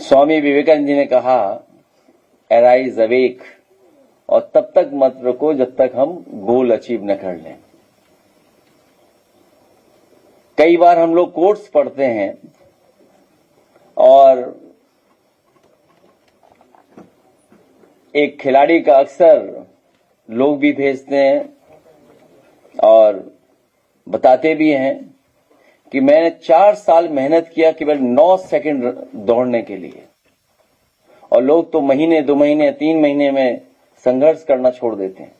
स्वामी विवेकानंद जी ने कहा, arise awake, और तब तक मत रुको जब तक हम गोल अचीव न कर लें। कई बार हम लोग कोट्स पढ़ते हैं और एक खिलाड़ी का अक्सर लोग भी भेजते हैं और बताते भी हैं कि मैंने 4 साल मेहनत किया केवल 9 सेकंड दौड़ने के लिए, और लोग तो महीने, 2 महीने, 3 महीने में संघर्ष करना छोड़ देते हैं।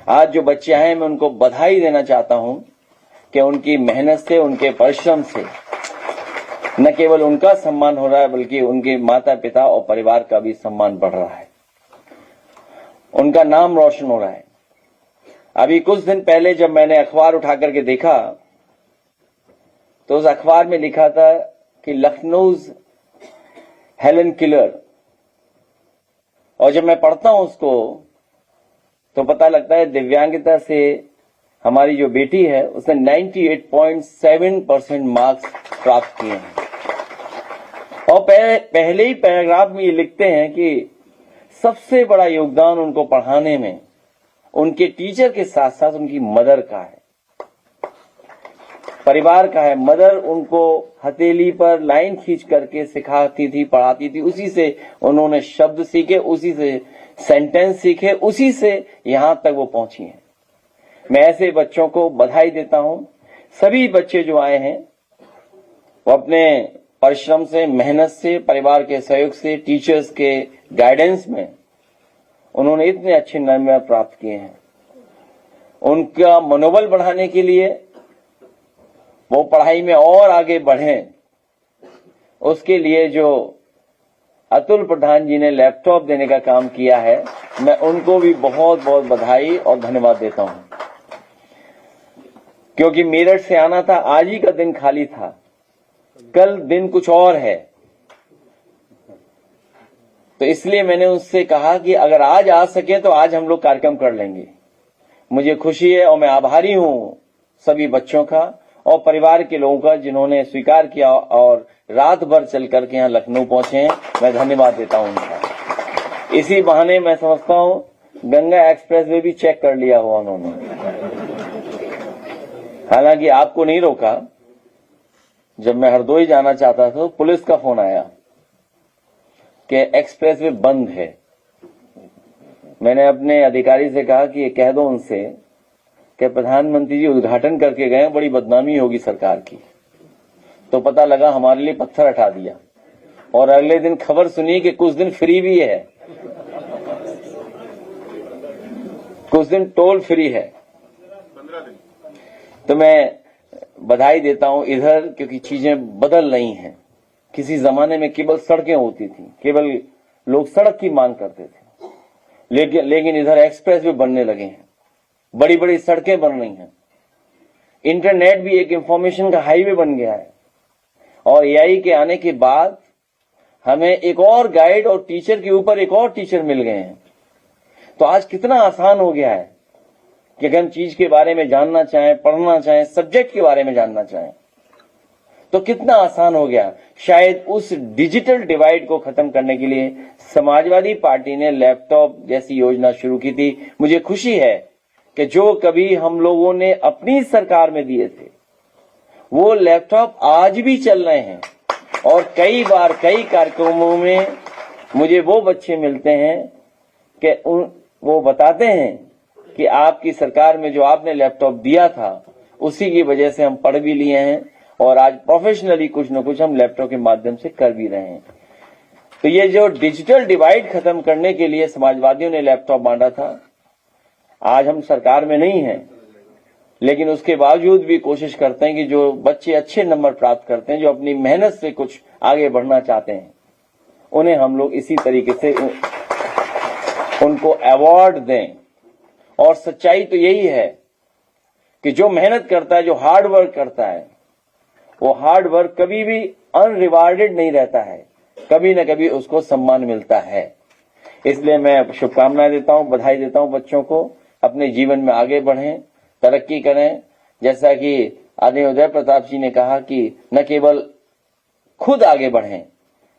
आज जो बच्चे आए मैं उनको बधाई देना चाहता हूं कि उनकी मेहनत से, उनके परिश्रम से न केवल उनका सम्मान हो रहा है बल्कि उनके माता पिता और परिवार का भी सम्मान बढ़ रहा है, उनका नाम रोशन हो रहा है। अभी कुछ दिन पहले जब मैंने अखबार उठा करके देखा तो उस अखबार में लिखा था कि लखनऊ हेलन किलर, और जब मैं पढ़ता हूं उसको तो पता लगता है दिव्यांगता से हमारी जो बेटी है उसने 98.7% मार्क्स प्राप्त किए हैं। और पहले ही पैराग्राफ में ये लिखते हैं कि सबसे बड़ा योगदान उनको पढ़ाने में उनके टीचर के साथ साथ उनकी मदर का है, परिवार का है। मदर उनको हथेली पर लाइन खींच करके सिखाती थी, पढ़ाती थी, उसी से उन्होंने शब्द सीखे, उसी से सेंटेंस सीखे, उसी से यहां तक वो पहुंची हैं। मैं ऐसे बच्चों को बधाई देता हूं। सभी बच्चे जो आए हैं वो अपने परिश्रम से, मेहनत से, परिवार के सहयोग से, टीचर्स के गाइडेंस में उन्होंने इतने अच्छे नंबर प्राप्त किए हैं। उनका मनोबल बढ़ाने के लिए वो पढ़ाई में और आगे बढ़ें, उसके लिए जो अतुल प्रधान जी ने लैपटॉप देने का काम किया है, मैं उनको भी बहुत बहुत बधाई और धन्यवाद देता हूं। क्योंकि मेरठ से आना था, आज ही का दिन खाली था, कल दिन कुछ और है, तो इसलिए मैंने उससे कहा कि अगर आज आ सके तो आज हम लोग कार्यक्रम कर लेंगे। मुझे खुशी है और मैं आभारी हूं सभी बच्चों का और परिवार के लोगों का जिन्होंने स्वीकार किया और रात भर चल करके यहाँ लखनऊ पहुंचे हैं। मैं धन्यवाद देता हूं उनका। इसी बहाने मैं समझता हूं गंगा एक्सप्रेस वे भी चेक कर लिया हुआ उन्होंने। हालांकि आपको नहीं रोका। जब मैं हरदोई जाना चाहता था तो पुलिस का फोन आया कि एक्सप्रेस वे बंद है। मैंने अपने अधिकारी से कहा कि ये कह दो उनसे कि प्रधानमंत्री जी उद्घाटन करके गए, बड़ी बदनामी होगी सरकार की। तो पता लगा हमारे लिए पत्थर हटा दिया और अगले दिन खबर सुनी कि कुछ दिन फ्री भी है, कुछ दिन टोल फ्री है। तो मैं बधाई देता हूं इधर, क्योंकि चीजें बदल रही हैं। किसी जमाने में केवल सड़कें होती थी, केवल लोग सड़क की मांग करते थे, लेकिन इधर एक्सप्रेस वे बनने लगे हैं, बड़ी बड़ी सड़कें बन रही हैं। इंटरनेट भी एक इंफॉर्मेशन का हाईवे बन गया है और एआई के आने के बाद हमें एक और गाइड और टीचर के ऊपर एक और टीचर मिल गए हैं। तो आज कितना आसान हो गया है कि अगर हम चीज के बारे में जानना चाहें, पढ़ना चाहें, सब्जेक्ट के बारे में जानना चाहें तो कितना आसान हो गया। शायद उस डिजिटल डिवाइड को खत्म करने के लिए समाजवादी पार्टी ने लैपटॉप जैसी योजना शुरू की थी। मुझे खुशी है कि जो कभी हम लोगों ने अपनी सरकार में दिए थे वो लैपटॉप आज भी चल रहे हैं। और कई बार कई कार्यक्रमों में मुझे वो बच्चे मिलते हैं कि वो बताते हैं कि आपकी सरकार में जो आपने लैपटॉप दिया था उसी की वजह से हम पढ़ भी लिए हैं और आज प्रोफेशनली कुछ न कुछ हम लैपटॉप के माध्यम से कर भी रहे हैं। तो ये जो डिजिटल डिवाइड खत्म करने के लिए समाजवादियों ने लैपटॉप बांटा था, आज हम सरकार में नहीं हैं, लेकिन उसके बावजूद भी कोशिश करते हैं कि जो बच्चे अच्छे नंबर प्राप्त करते हैं, जो अपनी मेहनत से कुछ आगे बढ़ना चाहते हैं, उन्हें हम लोग इसी तरीके से उनको अवार्ड दें। और सच्चाई तो यही है कि जो मेहनत करता है, जो हार्ड वर्क करता है, वो हार्ड वर्क कभी भी अनरिवार्डेड नहीं रहता है, कभी न कभी उसको सम्मान मिलता है। इसलिए मैं शुभकामनाएं देता हूं, बधाई देता हूं बच्चों को। अपने जीवन में आगे बढ़ें, तरक्की करें। जैसा कि आदरणीय उदय प्रताप जी ने कहा कि न केवल खुद आगे बढ़ें,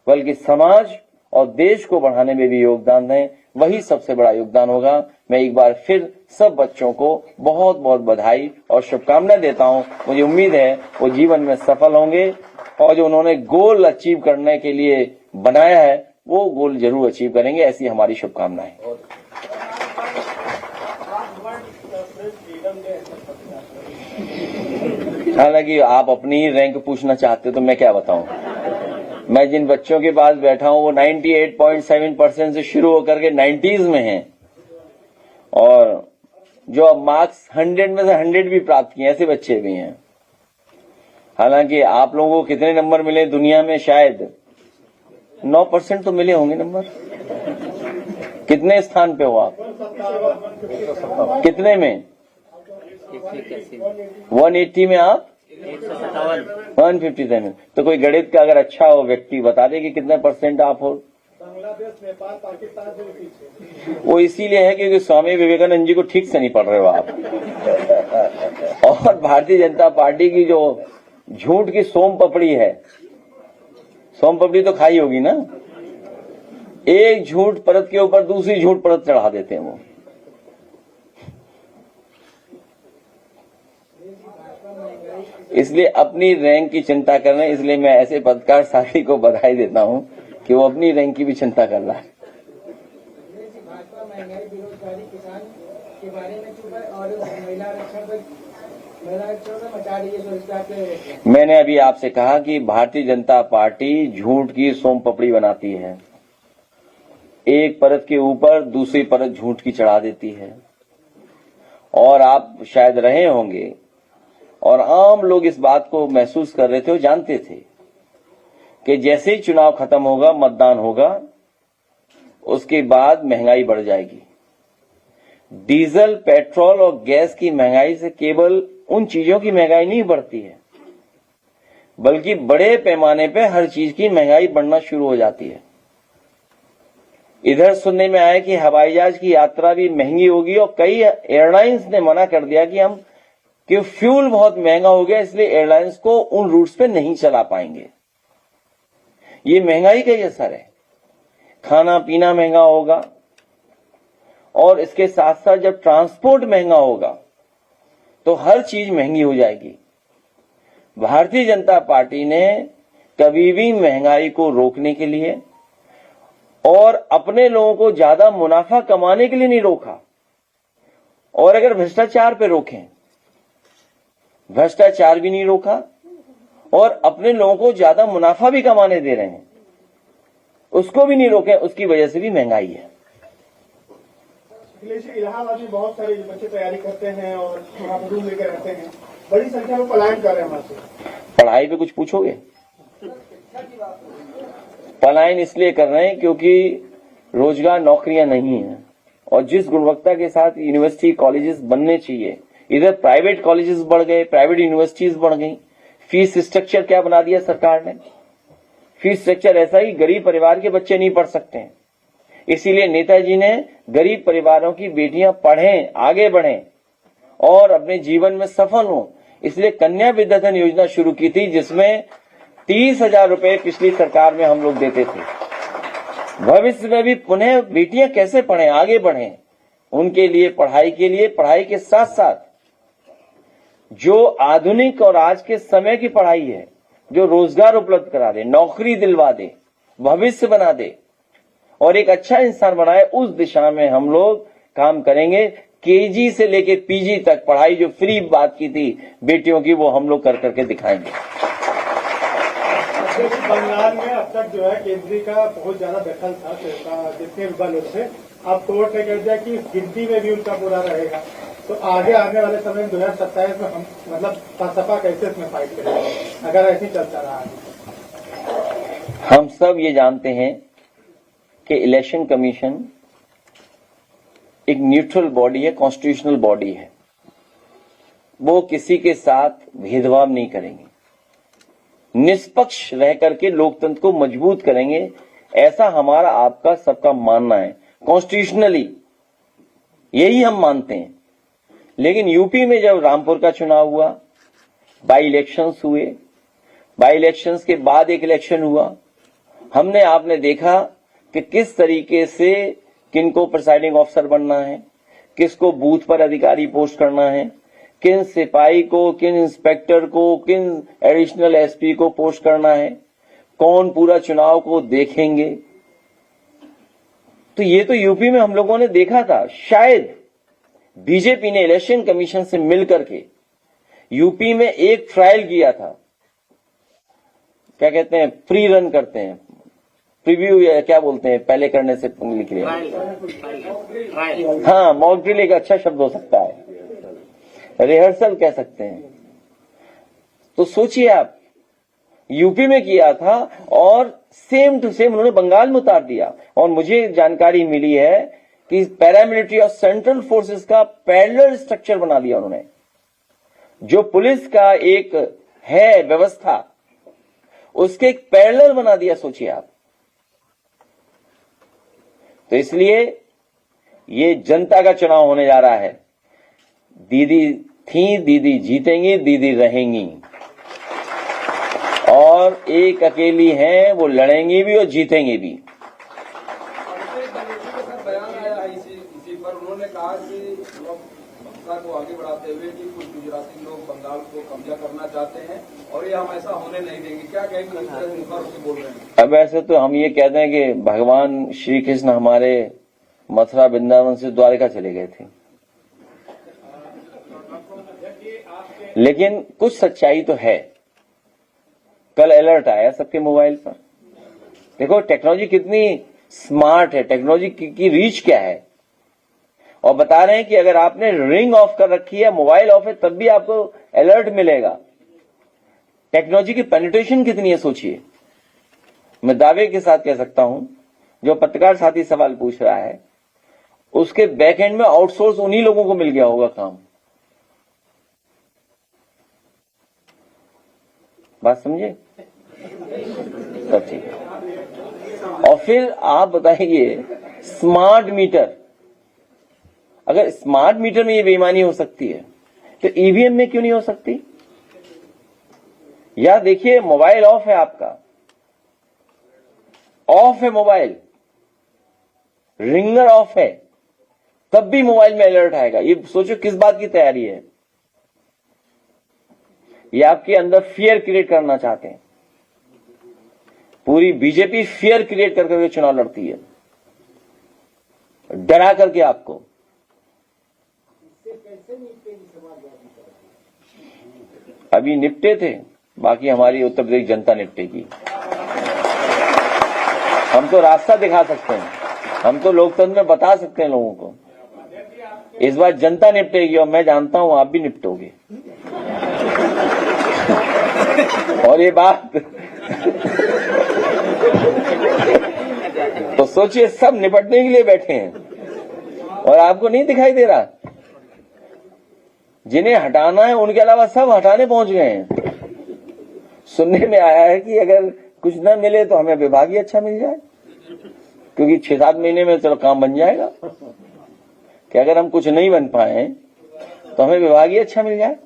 बल्कि समाज और देश को बढ़ाने में भी योगदान दें, वही सबसे बड़ा योगदान होगा। मैं एक बार फिर सब बच्चों को बहुत बहुत बधाई और शुभकामनाएं देता हूं। मुझे उम्मीद है वो जीवन में सफल होंगे और जो उन्होंने गोल अचीव करने के लिए बनाया है वो गोल जरूर अचीव करेंगे, ऐसी हमारी शुभकामनाएं। हालांकि आप अपनी ही रैंक पूछना चाहते तो मैं क्या बताऊं। मैं जिन बच्चों के पास बैठा हूं वो 98.7% से शुरू होकर के 90s में हैं और जो अब मार्क्स 100 में से 100 भी प्राप्त किए, ऐसे बच्चे भी हैं। हालांकि आप लोगों को कितने नंबर मिले दुनिया में, शायद 9% तो मिले होंगे नंबर। कितने स्थान पे हो आप? कितने में? 180 में आप 157। तो कोई गणित का अगर अच्छा हो व्यक्ति बता दे कि कितने % आप हो। बांग्लादेश, नेपाल, पाकिस्तान से पीछे। वो इसीलिए है क्योंकि स्वामी विवेकानंद जी को ठीक से नहीं पढ़ रहे हो आप। और भारतीय जनता पार्टी की जो झूठ की सोम पपड़ी है, सोम पपड़ी तो खाई होगी ना, एक झूठ परत के ऊपर दूसरी झूठ परत चढ़ा देते हैं वो। इसलिए अपनी रैंक की चिंता कर रहे हैं, इसलिए मैं ऐसे पत्रकार साथी को बधाई देता हूं कि वो अपनी रैंक की भी चिंता कर रहा है। भाजपा महंगाई, बेरोजगारी, किसान के बारे में चुप है और महिला आरक्षण में मचा रही है रोजगार के। मैंने अभी आपसे कहा कि भारतीय जनता पार्टी झूठ की सोम पपड़ी बनाती है, एक परत के ऊपर दूसरी परत झूठ की चढ़ा देती है। और आप शायद रहे होंगे और आम लोग इस बात को महसूस कर रहे थे और जानते थे कि जैसे ही चुनाव खत्म होगा, मतदान होगा, उसके बाद महंगाई बढ़ जाएगी। डीजल, पेट्रोल और गैस की महंगाई से केवल उन चीजों की महंगाई नहीं बढ़ती है, बल्कि बड़े पैमाने पे हर चीज की महंगाई बढ़ना शुरू हो जाती है। इधर सुनने में आया कि हवाई जहाज की यात्रा भी महंगी होगी और कई एयरलाइंस ने मना कर दिया कि फ्यूल बहुत महंगा हो गया, इसलिए एयरलाइंस को उन रूट्स पे नहीं चला पाएंगे। ये महंगाई का ही असर है। खाना पीना महंगा होगा और इसके साथ साथ जब ट्रांसपोर्ट महंगा होगा तो हर चीज महंगी हो जाएगी। भारतीय जनता पार्टी ने कभी भी महंगाई को रोकने के लिए और अपने लोगों को ज्यादा मुनाफा कमाने के लिए नहीं रोका। और अगर भ्रष्टाचार पे रोकें, भ्रष्टाचार भी नहीं रोका और अपने लोगों को ज्यादा मुनाफा भी कमाने दे रहे हैं, उसको भी नहीं रोके, उसकी वजह से भी महंगाई है। इलाहाबाद में बहुत सारे बच्चे तैयारी करते हैं और वहाँ पर रूम लेकर रहते हैं, बड़ी संख्या में पलायन कर रहे हैं वहां से। पढ़ाई पे कुछ पूछोगे? पलायन इसलिए कर रहे हैं क्योंकि रोजगार, नौकरियां नहीं है और जिस गुणवत्ता के साथ यूनिवर्सिटी कॉलेजेस बनने चाहिए, इधर प्राइवेट कॉलेजेस बढ़ गए, प्राइवेट यूनिवर्सिटीज बढ़ गई। फीस स्ट्रक्चर क्या बना दिया सरकार ने? फीस स्ट्रक्चर ऐसा ही गरीब परिवार के बच्चे नहीं पढ़ सकते हैं। इसीलिए नेताजी ने गरीब परिवारों की बेटियां पढ़ें, आगे बढ़ें और अपने जीवन में सफल हों, इसलिए कन्या विद्याधन योजना शुरू की थी, जिसमें 30,000 रुपए पिछली सरकार में हम लोग देते थे। भविष्य में भी पुनः बेटियां कैसे पढ़ें, आगे बढ़ें, उनके लिए पढ़ाई के लिए, पढ़ाई के साथ साथ जो आधुनिक और आज के समय की पढ़ाई है, जो रोजगार उपलब्ध करा दे, नौकरी दिलवा दे, भविष्य बना दे और एक अच्छा इंसान बनाए, उस दिशा में हम लोग काम करेंगे। केजी से लेके पीजी तक पढ़ाई जो फ्री बात की थी बेटियों की, वो हम लोग कर करके दिखाएंगे। बंगाल में अब तक जो है केंद्रीय का बहुत ज्यादा दखल था, जितने बल थे, अब कोर्ट ने कह दिया कि गिनती में भी उनका पूरा रहेगा। तो आगे आने वाले समय में 2027 में हम मतलब सपा कैसे इसमें फाइट करेंगे अगर ऐसे चलता रहा? हम सब ये जानते हैं कि इलेक्शन कमीशन एक न्यूट्रल बॉडी है, कॉन्स्टिट्यूशनल बॉडी है। वो किसी के साथ भेदभाव नहीं करेंगे, निष्पक्ष रह करके लोकतंत्र को मजबूत करेंगे, ऐसा हमारा आपका सबका मानना है। कॉन्स्टिट्यूशनली यही हम मानते हैं। लेकिन यूपी में जब रामपुर का चुनाव हुआ, बाई इलेक्शंस हुए, बाई इलेक्शंस के बाद एक इलेक्शन हुआ, हमने आपने देखा कि किस तरीके से किनको प्रिसाइडिंग ऑफिसर बनना है, किसको बूथ पर अधिकारी पोस्ट करना है, किन सिपाही को, किन इंस्पेक्टर को, किन एडिशनल एसपी को पोस्ट करना है, कौन पूरा चुनाव को देखेंगे। तो ये तो यूपी में हम लोगों ने देखा था। शायद बीजेपी ने इलेक्शन कमीशन से मिलकर के यूपी में एक ट्रायल किया था, क्या कहते हैं, प्री रन करते हैं, प्रीव्यू या क्या बोलते हैं, पहले करने से लिख लिया, हाँ मॉक ड्रिल एक अच्छा शब्द हो सकता है, रिहर्सल कह सकते हैं। तो सोचिए आप, यूपी में किया था और सेम टू सेम उन्होंने बंगाल में उतार दिया। और मुझे जानकारी मिली है कि पैरामिलिट्री और सेंट्रल फोर्सेस का पैरेलल स्ट्रक्चर बना दिया उन्होंने। जो पुलिस का एक है व्यवस्था, उसके एक पैरेलल बना दिया, सोचिए आप। तो इसलिए ये जनता का चुनाव होने जा रहा है। दीदी थी, दीदी जीतेंगी, दीदी रहेंगी, और एक अकेली हैं, वो लड़ेंगी भी और जीतेंगी भी। बयान आया है इसी पर, उन्होंने कहा कि लोग बंगाल को आगे बढ़ाते हुए कि कुछ गुजराती लोग बंगाल को कब्जा करना चाहते हैं और ये हम ऐसा होने नहीं देंगे। क्या कहेंगे, इस तरह से बोल रहे हैं? अब ऐसे तो हम ये कहते हैं कि भगवान श्री कृष्ण हमारे मथुरा वृंदावन से द्वारका चले गए थे, लेकिन कुछ सच्चाई तो है। कल अलर्ट आया सबके मोबाइल पर, देखो टेक्नोलॉजी कितनी स्मार्ट है, टेक्नोलॉजी की रीच क्या है। और बता रहे हैं कि अगर आपने रिंग ऑफ कर रखी है, मोबाइल ऑफ है, तब भी आपको अलर्ट मिलेगा। टेक्नोलॉजी की पेनिट्रेशन कितनी है सोचिए। मैं दावे के साथ कह सकता हूं, जो पत्रकार साथी सवाल पूछ रहा है, उसके बैक एंड में आउटसोर्स उन्हीं लोगों को मिल गया होगा काम। बात समझे? सब ठीक है। और फिर आप बताइए, स्मार्ट मीटर, अगर स्मार्ट मीटर में ये बेईमानी हो सकती है तो ईवीएम में क्यों नहीं हो सकती? या देखिए, मोबाइल ऑफ है आपका, ऑफ है मोबाइल, रिंगर ऑफ है, तब भी मोबाइल में अलर्ट आएगा। ये सोचो किस बात की तैयारी है। ये आपके अंदर फियर क्रिएट करना चाहते हैं। पूरी बीजेपी फियर क्रिएट करके चुनाव लड़ती है, डरा करके आपको। अभी निपटे थे, बाकी हमारी उत्तर प्रदेश जनता निपटेगी। हम तो रास्ता दिखा सकते हैं, हम तो लोकतंत्र में बता सकते हैं लोगों को। इस बार जनता निपटेगी और मैं जानता हूं आप भी निपटोगे। और ये बात तो सोचिए, सब निपटने के लिए बैठे हैं और आपको नहीं दिखाई दे रहा। जिन्हें हटाना है उनके अलावा सब हटाने पहुंच गए हैं। सुनने में आया है कि अगर कुछ न मिले तो हमें विभाग ही अच्छा मिल जाए, क्योंकि 6-7 महीने में चलो काम बन जाएगा। कि अगर हम कुछ नहीं बन पाए तो हमें विभाग ही अच्छा मिल जाए।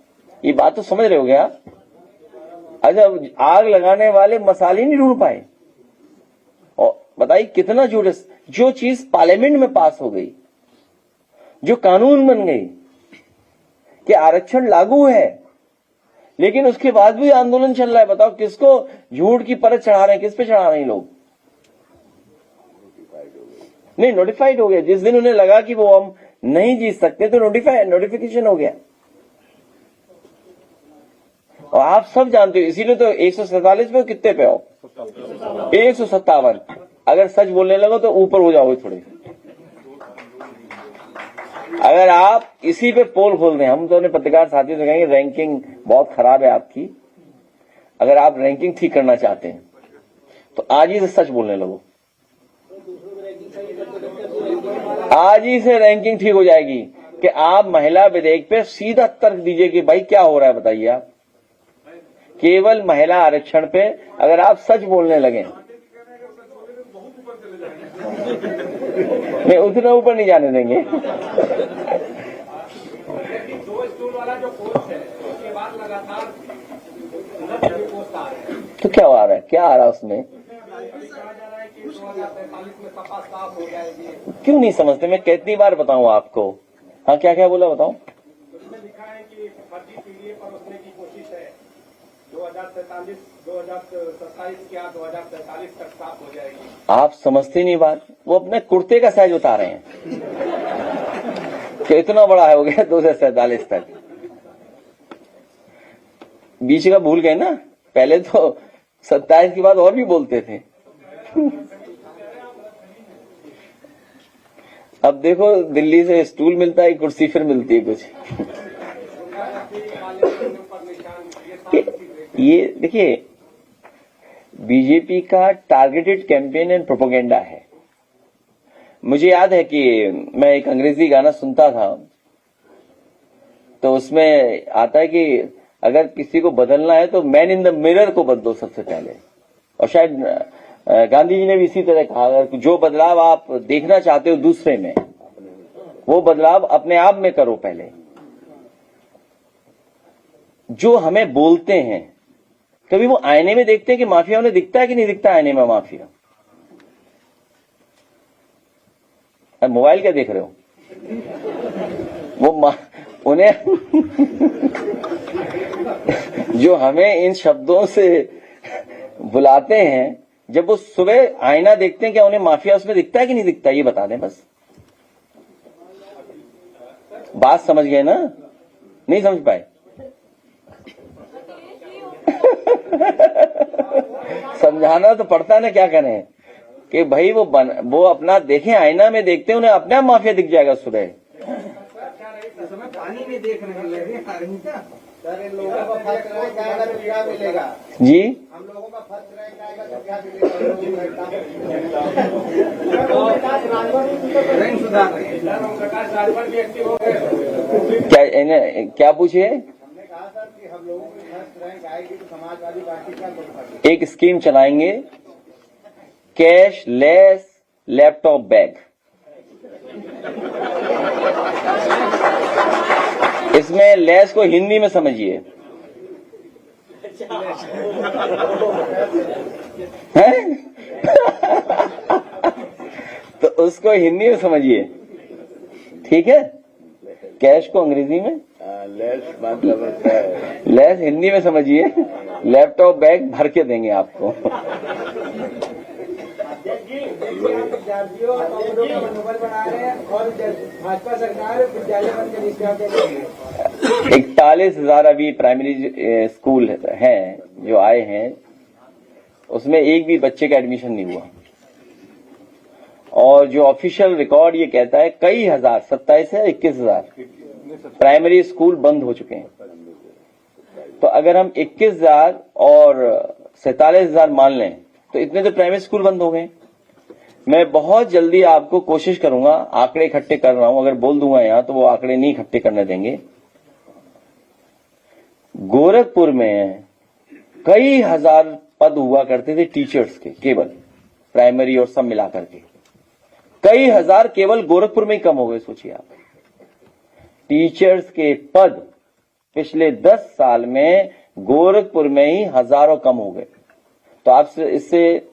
ये बात तो समझ रहे हो गया। अच्छा, आग लगाने वाले मसाले नहीं ढूंढ पाए। और बताइए कितना झूठ है। जो चीज पार्लियामेंट में पास हो गई, जो कानून बन गई कि आरक्षण लागू है, लेकिन उसके बाद भी आंदोलन चल रहा है। बताओ किसको झूठ की परत चढ़ा रहे हैं, किस पे चढ़ा रहे हैं लोग? नहीं, नोटिफाइड हो गया। जिस दिन उन्हें लगा कि वो हम नहीं जीत सकते तो नोटिफिकेशन हो गया। और आप सब जानते हो, इसीलिए तो 147 पे कितने पे हो? 157। अगर सच बोलने लगो तो ऊपर हो जाओगे थोड़े। अगर आप इसी पे पोल खोल दें, हम तो अपने पत्रकार साथियों से कहेंगे रैंकिंग बहुत खराब है आपकी। अगर आप रैंकिंग ठीक करना चाहते हैं तो आज ही से सच बोलने लगो। आज ही से रैंकिंग ठीक हो जाएगी कि आप महिला विधेयक पे सीधा तर्क दीजिए कि भाई क्या हो रहा है, बताइए आप। केवल महिला आरक्षण पे अगर आप सच बोलने लगे, नहीं उतना ऊपर नहीं जाने देंगे। 2 स्टूल वाला जो कोर्स है, उसके बाद लगातार पोस्ट आ रहे हैं। तो क्या आ रहा है, क्या आ रहा है उसमें? कहा जा रहा है कि 2043 में सपा साफ हो जाएगी। क्यों नहीं समझते? मैं कितनी बार बताऊं आपको? हाँ, क्या क्या बोला बताऊं? उसमें लिखा है कि फर्जी पीडीए परोसने की कोशिश है, 2027 क्या 2045 तक साफ हो जाएगी। आप समझते नहीं बात। वो अपने कुर्ते का साइज बता रहे हैं कि इतना बड़ा हो गया 2047 तक। बीच का भूल गए ना, पहले तो 27 की बात और भी बोलते थे। अब देखो, दिल्ली से स्टूल मिलता है, कुर्सी फिर मिलती है कुछ। ये देखिए, बीजेपी का टारगेटेड कैंपेन एंड प्रोपेगेंडा है। मुझे याद है कि मैं एक अंग्रेजी गाना सुनता था, तो उसमें आता है कि अगर किसी को बदलना है तो मैन इन द मिरर को बदलो सबसे पहले। और शायद गांधी जी ने भी इसी तरह कहा, अगर जो बदलाव आप देखना चाहते हो दूसरे में, वो बदलाव अपने आप में करो पहले। जो हमें बोलते हैं, कभी वो आईने में देखते हैं कि माफिया उन्हें दिखता है कि नहीं दिखता आईने में माफिया? अब मोबाइल क्या देख रहे हो? वो उन्हें जो हमें इन शब्दों से बुलाते हैं, जब वो सुबह आईना देखते हैं, क्या उन्हें माफिया उसमें दिखता है कि नहीं दिखता? ये बता दें बस। बात समझ गए ना? नहीं समझ पाए? समझाना तो पड़ता है ना, क्या करें कि भाई वो अपना देखें, आईना में देखते हैं, उन्हें अपने आप माफिया दिख जाएगा सुबह। पानी में देख रहे हैं सर, इन लोगों का फर्स्ट रैंक आएगा तो क्या मिलेगा जी? हम लोगों का फर्स्ट रैंक आएगा तो क्या मिलेगा? रैंक सुधार रहे हैं सर, प्रकाश राजभर भी एक्टिव हो गए। क्या पूछिए? हमने कहा सर कि हम लोगों की फर्स्ट रैंक आएगी तो समाजवादी पार्टी क्या करेगी? एक स्कीम चलाएंगे, कैश लेस लैपटॉप बैग। इसमें लेस को हिंदी में समझिए, हैं? तो उसको हिंदी में समझिए, ठीक है? कैश को अंग्रेजी में लेस हिंदी में समझिए, लैपटॉप बैग भर के देंगे आपको। विद्यार्थियों का मनोबल बना रहे हैं और भाजपा सरकार विद्यालय बंद करने 41,000 अभी प्राइमरी स्कूल हैं जो आए हैं, उसमें एक भी बच्चे का एडमिशन नहीं हुआ। और जो ऑफिशियल रिकॉर्ड ये कहता है, कई हजार, 27 है 21,000 प्राइमरी स्कूल बंद हो चुके हैं। तो अगर हम 21,000 और 47,000 मान लें तो इतने तो प्राइमरी स्कूल बंद हो गए। मैं बहुत जल्दी आपको कोशिश करूंगा, आंकड़े इकट्ठे कर रहा हूं, अगर बोल दूंगा यहां तो वो आंकड़े नहीं इकट्ठे करने देंगे। गोरखपुर में कई हजार पद हुआ करते थे टीचर्स के, केवल प्राइमरी और सब मिलाकर के कई हजार केवल गोरखपुर में ही कम हो गए। सोचिए आप, टीचर्स के पद पिछले 10 साल में गोरखपुर में ही हजारों कम हो गए। तो आप इससे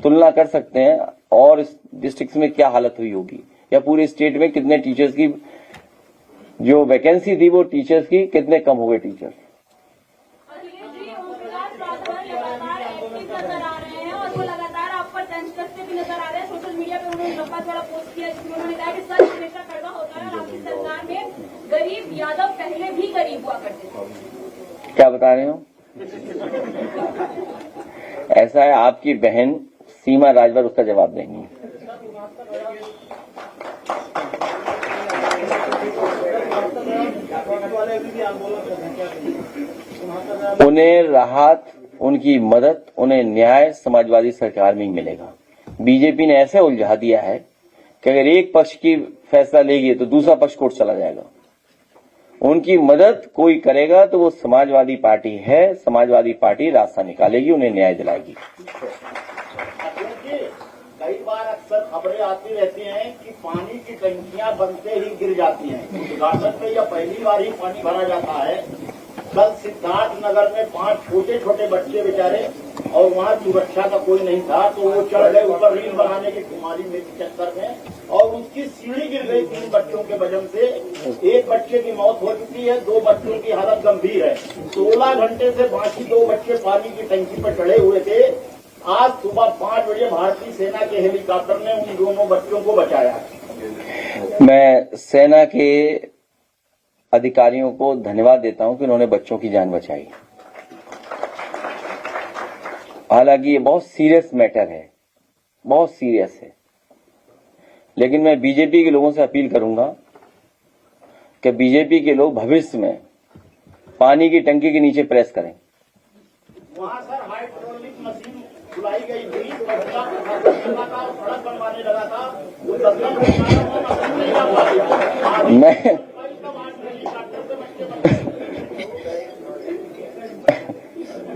तुलना कर सकते हैं और इस डिस्ट्रिक्ट में क्या हालत हुई होगी, या पूरे स्टेट में कितने टीचर्स की जो वैकेंसी थी वो टीचर्स की कितने कम हो गए टीचर्स। गरीब यादव पहले भी गरीब हुआ करते थे। क्या बता रहे हो? ऐसा है, आपकी बहन सीमा राजभर उसका जवाब देंगी। उन्हें राहत, उनकी मदद, उन्हें न्याय समाजवादी सरकार में ही मिलेगा। बीजेपी ने ऐसे उलझा दिया है कि अगर एक पक्ष की फैसला लेगी तो दूसरा पक्ष कोर्ट चला जाएगा। उनकी मदद कोई करेगा तो वो समाजवादी पार्टी है, समाजवादी पार्टी रास्ता निकालेगी, उन्हें न्याय दिलाएगी। कई बार अक्सर खबरें आती रहती हैं कि पानी की टंकियां बनते ही गिर जाती हैं, उद्घाटन पे या पहली बार ही पानी भरा जाता है कल सिद्धार्थ नगर में 5 छोटे छोटे बच्चे बेचारे और वहाँ सुरक्षा का कोई नहीं था, तो वो चढ़ गए ऊपर रील बनाने की कुमारी में के चक्कर में और उसकी सीढ़ी गिर गई 3 बच्चों के वजन से। एक बच्चे की मौत हो चुकी है, 2 बच्चों की हालत गंभीर है। 16 घंटे से बाकी 2 बच्चे पानी की टंकी पर चढ़े हुए थे। आज सुबह 5 बजे भारतीय सेना के हेलीकॉप्टर ने उन दोनों बच्चों को बचाया। मैं सेना के अधिकारियों को धन्यवाद देता हूं कि उन्होंने बच्चों की जान बचाई। हालांकि ये बहुत सीरियस मैटर है, बहुत सीरियस है, लेकिन मैं बीजेपी के लोगों से अपील करूंगा कि बीजेपी के लोग भविष्य में पानी की टंकी के नीचे प्रेस करें। वहाँ सर हाइड्रोलिक मशीन बुलाई गई थी, सड़क बनवाने लगा था, वो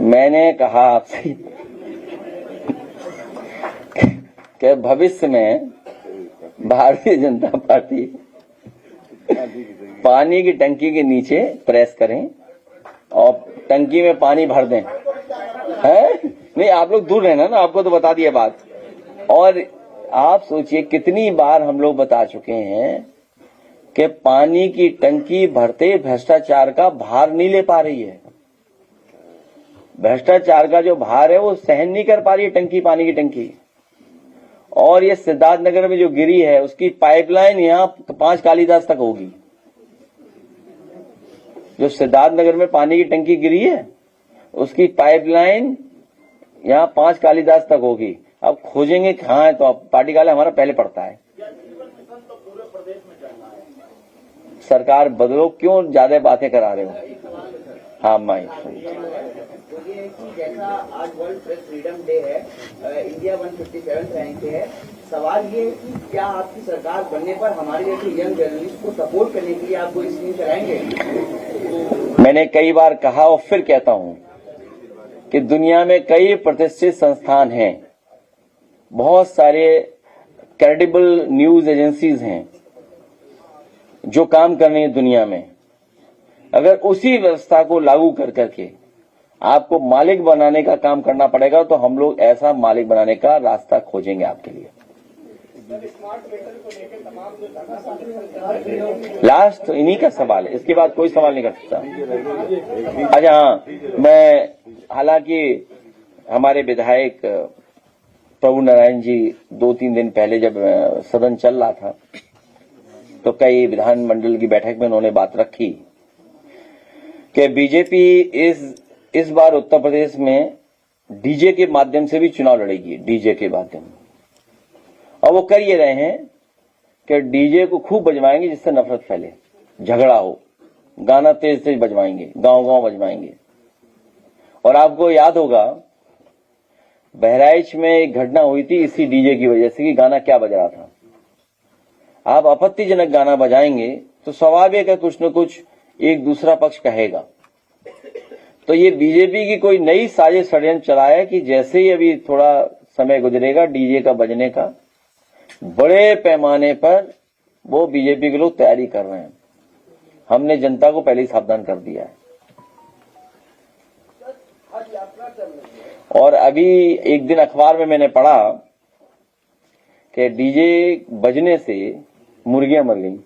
मैंने कहा आपसे कि भविष्य में भारतीय जनता पार्टी पानी की टंकी के नीचे प्रेस करें और टंकी में पानी भर दें। है नहीं, आप लोग दूर रहना ना, आपको तो बता दिया बात। और आप सोचिए कितनी बार हम लोग बता चुके हैं कि पानी की टंकी भरते भ्रष्टाचार का भार नहीं ले पा रही है। भ्रष्टाचार का जो भार है वो सहन नहीं कर पा रही है टंकी, पानी की टंकी। और ये सिद्धार्थनगर में जो गिरी है उसकी पाइपलाइन यहाँ 5 कालीदास तक होगी। जो सिद्धार्थनगर में पानी की टंकी गिरी है उसकी पाइपलाइन यहाँ 5 कालीदास तक होगी। अब खोजेंगे कहाँ है, तो अब पार्टी काले हमारा पहले पड़ता है। सरकार बदलो, क्यों ज्यादा बातें करा रहे हो। हाँ माई कि जैसा आज वर्ल्ड प्रेस फ्रीडम डे है, इंडिया 157 रैंक पे है, सवाल ये है कि क्या आपकी सरकार बनने पर हमारे जैसे यंग जर्नलिस्ट को सपोर्ट करने के लिए आप कोई स्कीम कराएंगे? मैंने कई बार कहा और फिर कहता हूं कि दुनिया में कई प्रतिष्ठित संस्थान हैं, बहुत सारे क्रेडिबल न्यूज एजेंसीज हैं जो काम कर रही है दुनिया में। अगर उसी व्यवस्था को लागू कर करके आपको मालिक बनाने का काम करना पड़ेगा तो हम लोग ऐसा मालिक बनाने का रास्ता खोजेंगे आपके लिए। लास्ट इन्हीं का सवाल है, इसके बाद कोई सवाल नहीं कर सकता। अच्छा हाँ, मैं हालांकि हमारे विधायक प्रभु नारायण जी 2-3 दिन पहले जब सदन चल रहा था तो कई विधानमंडल की बैठक में उन्होंने बात रखी कि बीजेपी इस बार उत्तर प्रदेश में डीजे के माध्यम से भी चुनाव लड़ेगी, डीजे के माध्यम। और वो कर ये रहे हैं कि डीजे को खूब बजवाएंगे जिससे नफरत फैले, झगड़ा हो, गाना तेज तेज बजवाएंगे, गांव-गांव बजवाएंगे। और आपको याद होगा बहराइच में एक घटना हुई थी इसी डीजे की वजह से कि गाना क्या बज रहा था। आप आपत्तिजनक गाना बजाएंगे तो स्वाभाविक है कुछ न कुछ एक दूसरा पक्ष कहेगा। तो ये बीजेपी की कोई नई साजिश षड्यंत्र चला है कि जैसे ही अभी थोड़ा समय गुजरेगा डीजे का बजने का, बड़े पैमाने पर वो बीजेपी के लोग तैयारी कर रहे हैं। हमने जनता को पहले ही सावधान कर दिया है। और अभी एक दिन अखबार में मैंने पढ़ा कि डीजे बजने से मुर्गियां मर गईं,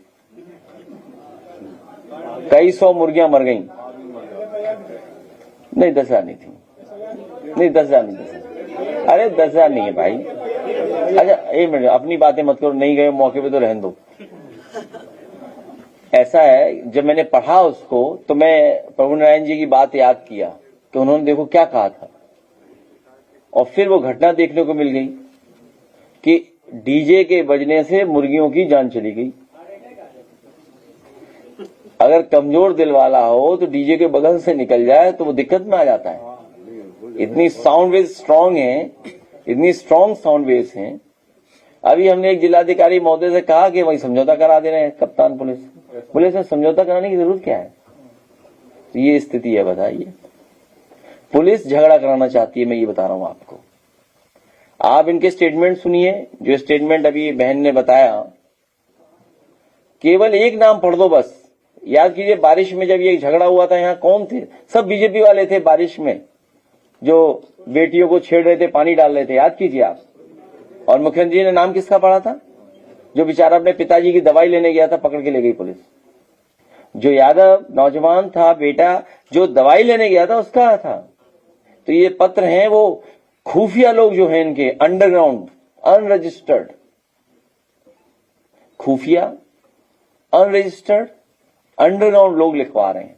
कई 100 मुर्गियां मर गईं। नहीं 10,000 नहीं थी, नहीं 10,000 नहीं, 10,000 अरे 10,000 नहीं है भाई। अच्छा एक मिनट, अपनी बातें मत करो, नहीं गए मौके पे तो रहने दो। ऐसा है, जब मैंने पढ़ा उसको तो मैं प्रभु नारायण जी की बात याद किया कि उन्होंने देखो क्या कहा था। और फिर वो घटना देखने को मिल गई कि डीजे के बजने से मुर्गियों की जान चली गई। अगर कमजोर दिल वाला हो तो डीजे के बगल से निकल जाए तो वो दिक्कत में आ जाता है। इतनी साउंड वेव स्ट्रांग है, इतनी स्ट्रांग साउंड वेव्स हैं। अभी हमने एक जिलाधिकारी महोदय से कहा कि वही समझौता करा दे रहे हैं कप्तान पुलिस से समझौता कराने की जरूरत क्या है। तो ये स्थिति है, बताइए। पुलिस झगड़ा कराना चाहती है, मैं ये बता रहा हूं आपको। आप इनके स्टेटमेंट सुनिए, जो स्टेटमेंट अभी बहन ने बताया, केवल एक नाम पढ़ दो बस, याद कीजिए बारिश में जब ये झगड़ा हुआ था यहाँ कौन थे? सब बीजेपी वाले थे बारिश में, जो बेटियों को छेड़ रहे थे, पानी डाल रहे थे, याद कीजिए आप। और मुख्यमंत्री जी ने नाम किसका पढ़ा था? जो बेचारा अपने पिताजी की दवाई लेने गया था, पकड़ के ले गई पुलिस। जो यादव नौजवान था बेटा जो दवाई लेने गया था उसका था। तो ये पत्र हैं वो खुफिया लोग जो हैं इनके, अंडरग्राउंड अनरजिस्टर्ड, खुफिया अनरजिस्टर्ड अंडरग्राउंड लोग लिखवा रहे हैं,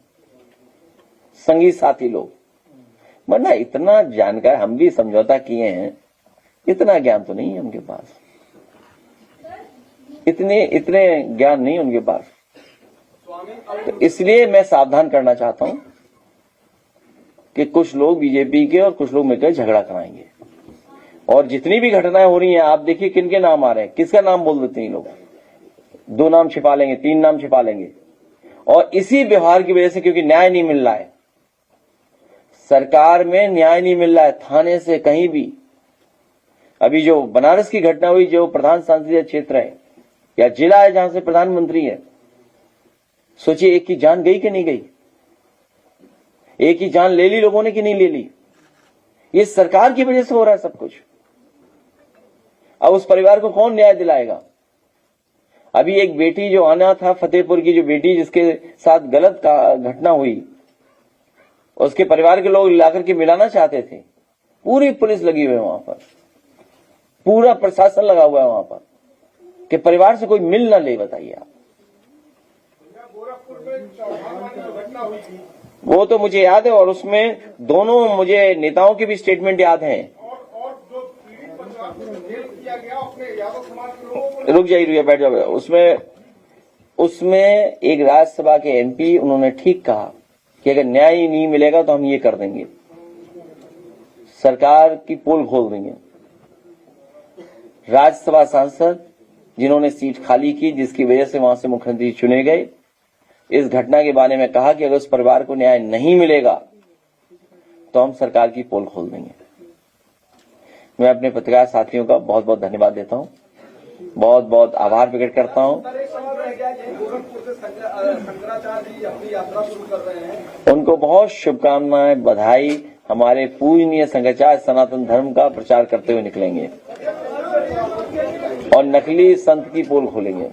संगी साथी लोग। वरना इतना जानकार हम भी समझौता किए हैं, इतना ज्ञान तो नहीं है उनके पास, इतने ज्ञान नहीं उनके पास। तो इसलिए मैं सावधान करना चाहता हूं कि कुछ लोग बीजेपी के और कुछ लोग मिलकर झगड़ा कराएंगे। और जितनी भी घटनाएं हो रही हैं आप देखिए किनके नाम आ रहे हैं, किसका नाम बोल देते हैं लोग, 2 नाम छिपा लेंगे, 3 नाम छिपा लेंगे। और इसी व्यवहार की वजह से, क्योंकि न्याय नहीं मिल रहा है, सरकार में न्याय नहीं मिल रहा है, थाने से कहीं भी। अभी जो बनारस की घटना हुई, जो प्रधान संसदीय क्षेत्र है या जिला है जहां से प्रधानमंत्री है, सोचिए एक की जान गई कि नहीं गई? एक ही जान ले ली लोगों ने कि नहीं ले ली? ये सरकार की वजह से हो रहा है सब कुछ। अब उस परिवार को कौन न्याय दिलाएगा? अभी एक बेटी जो आना था, फतेहपुर की जो बेटी जिसके साथ गलत घटना हुई, उसके परिवार के लोग लाकर के मिलाना चाहते थे, पूरी पुलिस लगी हुई है वहां पर, पूरा प्रशासन लगा हुआ है वहां पर कि परिवार से कोई मिल ना ले। बताइए आप। वो तो मुझे याद है, और उसमें दोनों मुझे नेताओं के भी स्टेटमेंट याद हैं। रुक जाइए, बैठ जाओ। उसमें एक राज्यसभा के एमपी उन्होंने ठीक कहा कि अगर न्याय नहीं मिलेगा तो हम ये कर देंगे, सरकार की पोल खोल देंगे। राज्यसभा सांसद जिन्होंने सीट खाली की, जिसकी वजह से वहां से मुख्यमंत्री चुने गए, इस घटना के बारे में कहा कि अगर उस परिवार को न्याय नहीं मिलेगा तो हम सरकार की पोल खोल देंगे। मैं अपने पत्रकार साथियों का बहुत बहुत धन्यवाद देता हूं, बहुत बहुत आभार प्रकट करता हूं। उनको बहुत शुभकामनाएं, बधाई। हमारे पूजनीय शंकराचार्य सनातन धर्म का प्रचार करते हुए निकलेंगे और नकली संत की पोल खोलेंगे।